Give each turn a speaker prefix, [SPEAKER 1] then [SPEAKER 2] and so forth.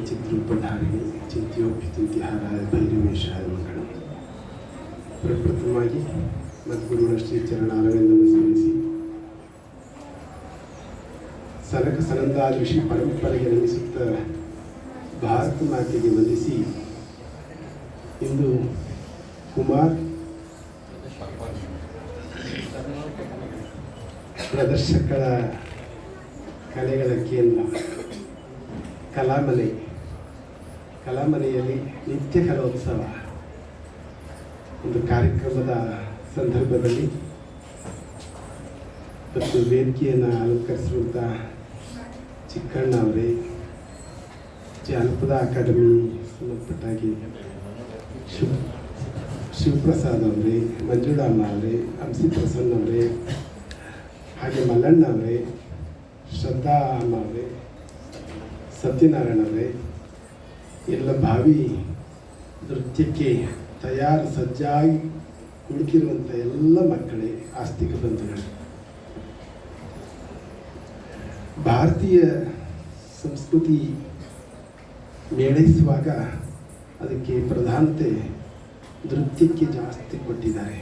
[SPEAKER 1] ಚಿದ್ರೂಪಧಾರಿಣಿ ಚಿಂತ್ಯೋಪಿತಿಹಾರಾಯ ಭೈರವೇಶಾಯ ಮಂಗಳಂ. ಪ್ರಪ್ರಥಮವಾಗಿ ಮದ್ಗುರುಗಳ ಶ್ರೀ ಚರಣಾರವಿಂದವನ್ನು ಸ್ಮರಿಸಿ ಸನಕ ಸನಂದಾದಿ ಋಷಿ ಪರಂಪರೆಗೆ ನಮಿಸುತ್ತ ಭಾರತ ಮಾತೆಗೆ ವಂದಿಸಿ ಇಂದು ಕುಮಾರ್ ಪ್ರದರ್ಶಕರ ಕಲೆಗಳ ಕೇಂದ್ರ ಕಲಾಮನೆಯಲ್ಲಿ ನಿತ್ಯ ಕಲೋತ್ಸವ ಒಂದು ಕಾರ್ಯಕ್ರಮದ ಸಂದರ್ಭದಲ್ಲಿ ಮತ್ತು ವೇದಿಕೆಯನ್ನು ಅಲಂಕರಿಸಿರುವಂಥ ಚಿಕ್ಕಣ್ಣ ಅವರೇ, ಜಾನಪದ ಅಕಾಡೆಮಿ ಸಂಬಂಧಪಟ್ಟಾಗಿ ಶಿವಪ್ರಸಾದ್ ಅವರೇ, ಮಂಜುಳಮ್ಮ ಅವರೇ, ಹಂಸಿ ಪ್ರಸನ್ನ ಅವರೇ, ಹಾಗೆ ಮಲ್ಲಣ್ಣ ಅವರೇ, ಶ್ರದ್ಧಾ ಅಮ್ಮ ಅವರೇ, ಸತ್ಯನಾರಾಯಣ ಅವರೇ, ಎಲ್ಲ ಭಾವಿ ನೃತ್ಯಕ್ಕೆ ಸಜ್ಜಾಗಿ ಕುಳಿತಿರುವಂಥ ಎಲ್ಲ ಮಕ್ಕಳೇ, ಆಸ್ತಿಕ ಬಂಧುಗಳೇ, ಭಾರತೀಯ ಸಂಸ್ಕೃತಿ ಮೇಳೈಸುವಾಗ ಅದಕ್ಕೆ ಪ್ರಧಾನತೆ ನೃತ್ಯಕ್ಕೆ ಜಾಸ್ತಿ ಕೊಟ್ಟಿದ್ದಾರೆ.